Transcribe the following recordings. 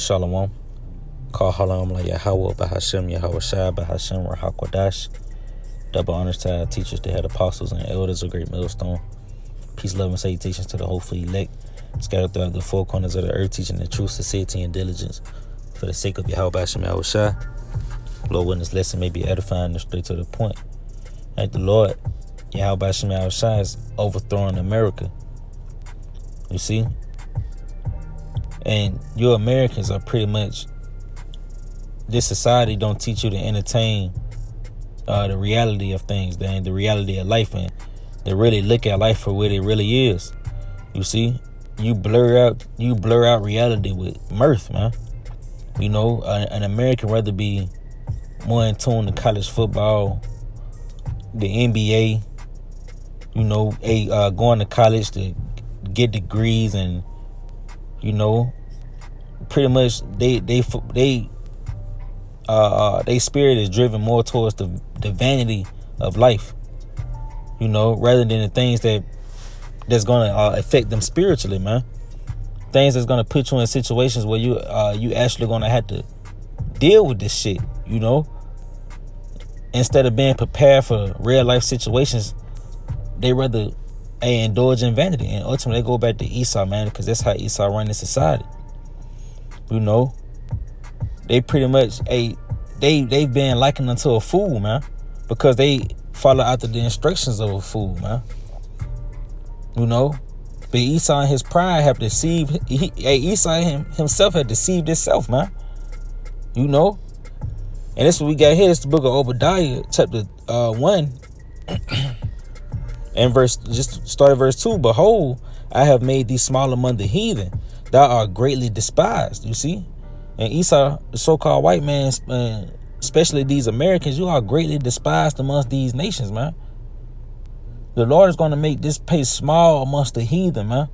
Shalom. Call halam la Yahweh Bahashem Yahweh Shai Bahashem Rahakwadash. Double honors to our teachers, the head apostles and elders of Great Millstone. Peace, love, and salutations to the hopefully elect, scattered throughout the four corners of the earth, teaching the truth, sincerity, and diligence for the sake of Yahweh Bahashem Yahweh Shai. Lord, when this lesson may be edifying and straight to the point. Thank the Lord, Yahweh Bahashem Yahweh Shai is overthrowing America. You see? And you Americans are pretty much, this society don't teach you to entertain the reality of things, the reality of life, and to really look at life for what it really is. You see, you blur out reality with mirth, man. You know, an American rather be more in tune to college football, the NBA, you know, going to college to get degrees, and you know, pretty much they spirit is driven more towards the vanity of life, you know, rather than the things that's gonna affect them spiritually, man. Things that's gonna put you in situations where you actually gonna have to deal with this shit, you know. Instead of being prepared for real life situations, they rather indulge in vanity, and ultimately they go back to Esau, man, because that's how Esau run in society. You know, they pretty much they've been likened unto a fool, man, because they follow after the instructions of a fool, man. You know, but Esau and his pride have deceived. Esau himself had deceived himself, man. You know, and this what we got here. It's the book of Obadiah, chapter 1, and just start at verse 2. Behold, I have made thee small among the heathen. Thou art greatly despised. You see, and Esau, the so-called white man, especially these Americans, you are greatly despised amongst these nations, man. The Lord is going to make this place small amongst the heathen, man.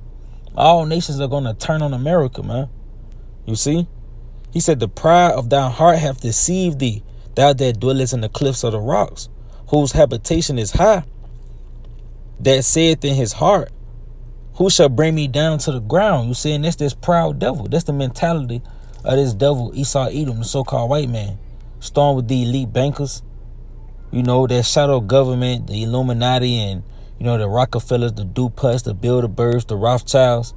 All nations are going to turn on America, man. You see, he said, the pride of thy heart hath deceived thee, thou that dwellest in the cliffs of the rocks, whose habitation is high, that saith in his heart, who shall bring me down to the ground? You see, and that's this proud devil. That's the mentality of this devil, Esau Edom, the so-called white man. Stormed with the elite bankers, you know, that shadow government, the Illuminati, and, you know, the Rockefellers, the Dupas, the Bilderbergs, the Rothschilds,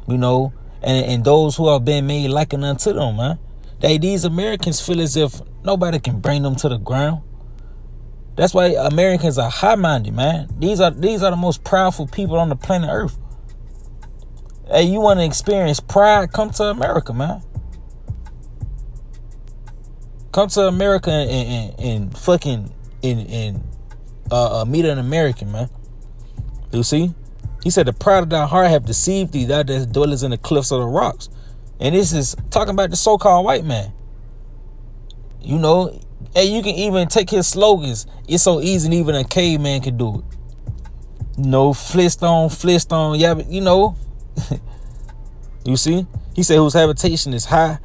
you know, and those who have been made likened unto them, man. These Americans feel as if nobody can bring them to the ground. That's why Americans are high-minded, man. These are the most proudful people on the planet Earth. Hey, you want to experience pride? Come to America, man. Come to America and fucking meet an American, man. You see? He said, the pride of thy heart have deceived thee, thou that dwellest in the cliffs of the rocks. And this is talking about the so-called white man. You know, and you can even take his slogans. It's so easy, and even a caveman can do it. You know, Flintstone, yeah, you know. You see? He said, whose habitation is high,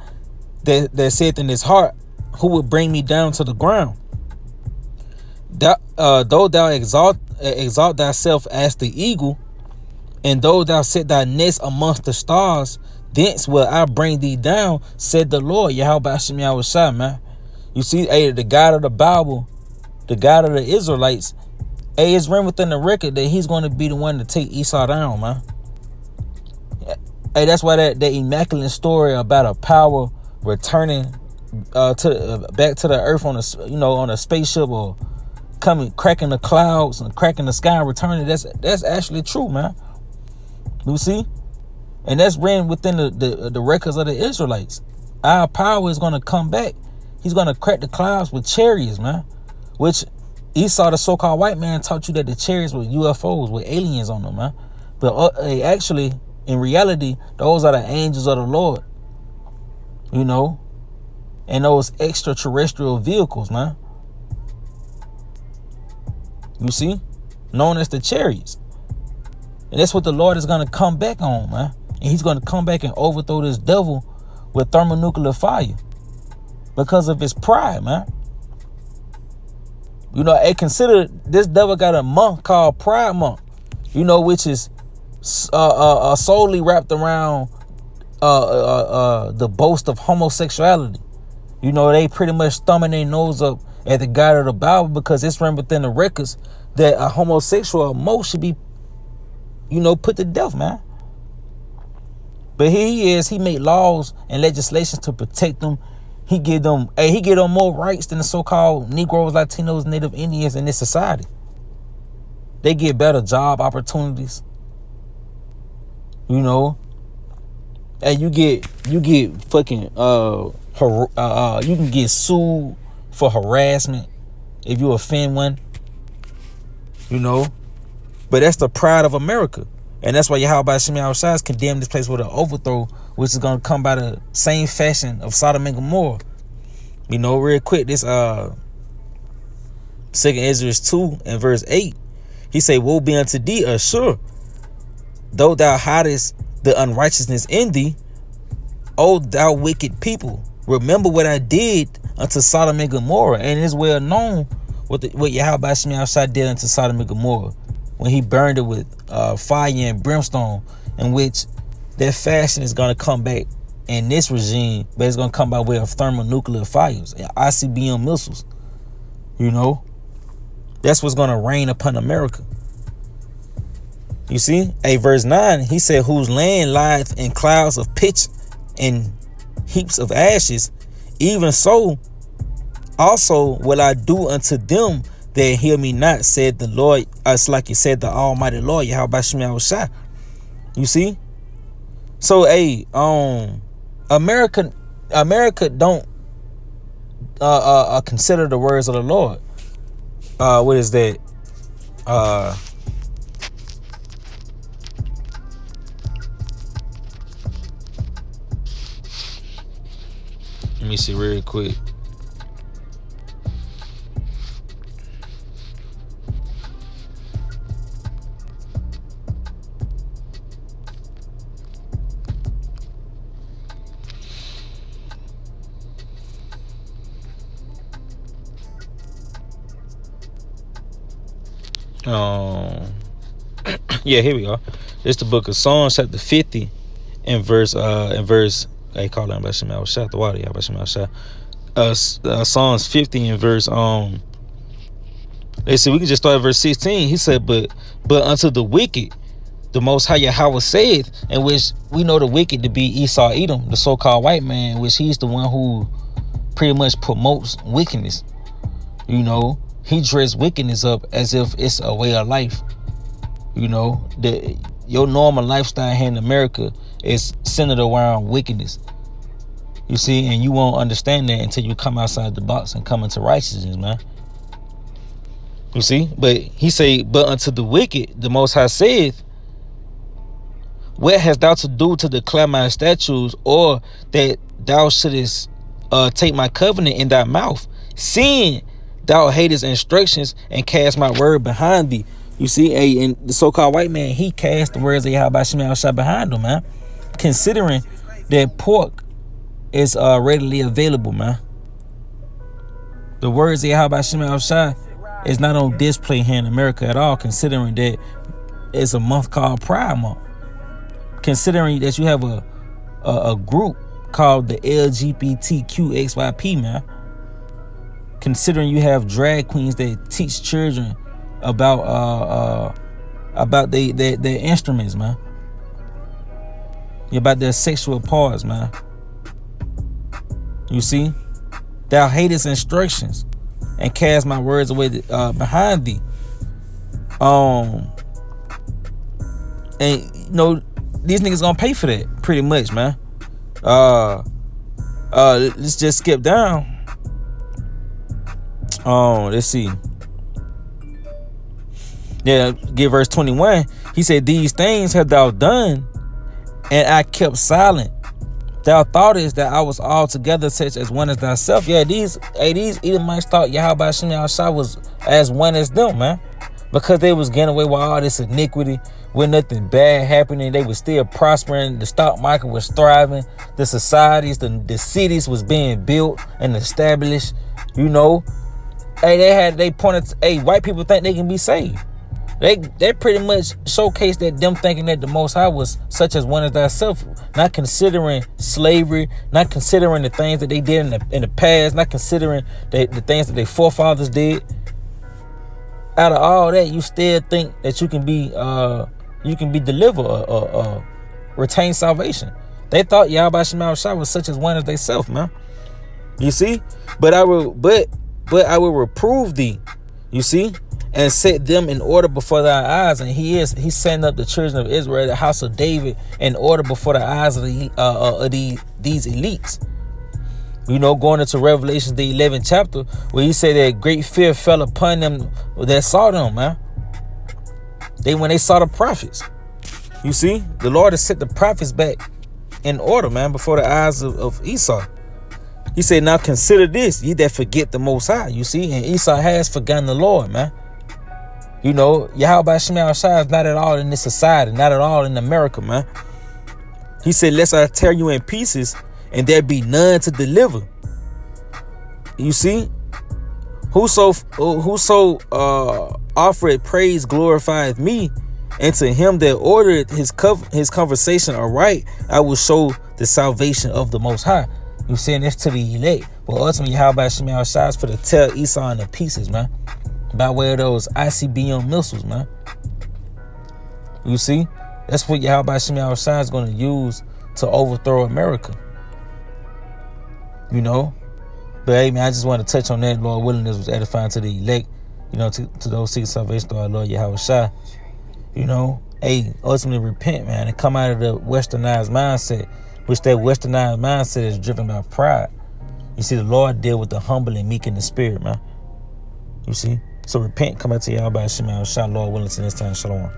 that saith in his heart, who would bring me down to the ground? Though thou exalt thyself as the eagle, and though thou set thy nest amongst the stars, thence will I bring thee down, said the Lord, Yahweh Bahashem Yahweh Shai, man. You see, hey, the God of the Bible, the God of the Israelites, hey, it's written within the record that he's going to be the one to take Esau down, man. Hey, that's why that immaculate story about a power returning back to the earth on a spaceship, or coming, cracking the clouds and cracking the sky and returning, that's actually true, man. You see? And that's written within the records of the Israelites. Our power is going to come back. He's going to crack the clouds with chariots, man. Which Esau, the so-called white man, taught you that the chariots were UFOs with aliens on them, man. But actually, in reality, those are the angels of the Lord. You know? And those extraterrestrial vehicles, man. You see? Known as the chariots. And that's what the Lord is going to come back on, man. And he's going to come back and overthrow this devil with thermonuclear fire. Because of his pride, man. You know, consider this devil got a month called Pride Month. You know, which is solely wrapped around the boast of homosexuality. You know, they pretty much thumbing their nose up at the God of the Bible because it's written within the records that a homosexual most should be, you know, put to death, man. But here he is. He made laws and legislations to protect them. He give them more rights than the so-called Negroes, Latinos, Native Indians in this society. They get better job opportunities. You know, and you get fucking you can get sued for harassment if you offend one. You know, but that's the pride of America. And that's why Yahweh Shem Yahushua has condemned this place with an overthrow, which is going to come by the same fashion of Sodom and Gomorrah. You know, real quick, this 2nd Ezra 2 and verse 8, he say, woe be unto thee, assure, though thou hidest the unrighteousness in thee, O thou wicked people, remember what I did unto Sodom and Gomorrah. And it's well known what Yahweh Shem Yahushua did unto Sodom and Gomorrah, when he burned it with fire and brimstone, in which that fashion is going to come back in this regime, but it's going to come by way of thermonuclear fires and ICBM missiles. You know, that's what's going to rain upon America. You see, verse 9, he said, whose land lieth in clouds of pitch and heaps of ashes, even so also will I do unto them that hear me not, said the Lord. It's like you said, the Almighty Lord, Yahweh Shem Yahushua. You see? So, America don't consider the words of the Lord. What is that? Let me see real quick. Yeah, here we go. It's the book of Psalms, chapter 50, and verse I call it the water, Psalms 50 and verse let's see, we can just start at verse 16. He said, but unto the wicked the Most High Yahweh saith, in which we know the wicked to be Esau, Edom, the so-called white man, which he's the one who pretty much promotes wickedness. You know, he dressed wickedness up as if it's a way of life. You know, your normal lifestyle here in America is centered around wickedness. You see, and you won't understand that until you come outside the box and come into righteousness, man. You see, but he say, but unto the wicked, the Most High saith, what hast thou to do to declare my statutes, or that thou shouldest take my covenant in thy mouth, seeing thou hatest instructions and cast my word behind thee? You see, and the so-called white man, he cast the words of Yahweh Shem Yahushua behind him, man. Considering that pork is readily available, man. The words of Yahweh Shem Yahushua is not on display here in America at all, considering that it's a month called Pride Month. Considering that you have a group called the LGBTQXYP, man. Considering you have drag queens that teach children about their instruments, man. About their sexual parts, man. You see, thou hatest instructions and cast my words away behind thee. And you know, these niggas gonna pay for that pretty much, man. Let's just skip down. Let's see. Yeah, give verse 21. He said, these things have thou done, and I kept silent. Thou thoughtest that I was altogether such as one as thyself. Yeah, these Edomites thought Yahweh Shem Yahushua was as one as them, man. Because they was getting away with all this iniquity, with nothing bad happening. They was still prospering. The stock market was thriving. The societies, the cities was being built and established. You know, they pointed to, white people think they can be saved. They pretty much showcased that them thinking that the Most High was such as one as thyself, not considering slavery, not considering the things that they did in the past, not considering the things that their forefathers did. Out of all that, you still think that you can be delivered or retain salvation. They thought Yahweh Shema Shah was such as one as they self, man. You see? But I will reprove thee, you see, and set them in order before thy eyes. And he's setting up the children of Israel, the house of David, in order before the eyes of these elites. You know, going into Revelation, the 11th chapter, where he said that great fear fell upon them that saw them, man. When they saw the prophets. You see, the Lord has set the prophets back in order, man, before the eyes of Esau. He said, now consider this, ye that forget the Most High. You see, and Esau has forgotten the Lord, man. You know, Yahweh Shema Shah is not at all in this society, not at all in America, man. He said, lest I tear you in pieces, and there be none to deliver. You see, whoso offered praise glorifieth me, and to him that ordered his conversation aright, I will show the salvation of the Most High. You saying this to the elect, but ultimately, how about Shema Shah for to tear Esau into pieces, man, by way of those ICBM missiles, man. You see, that's what Yahweh Shema Shah is going to use to overthrow America. You know, but hey, man, I just want to touch on that. Lord willing, this was edifying to the elect, you know, to those seeking salvation through our Lord Yahweh Shah. You know, hey, ultimately repent, man, and come out of the westernized mindset, which that westernized mindset is driven by pride. You see, the Lord deal with the humble and meek in the spirit, man. You see, so repent, come out to Yahweh Shema Shah, Lord willing, to next time. Shalom.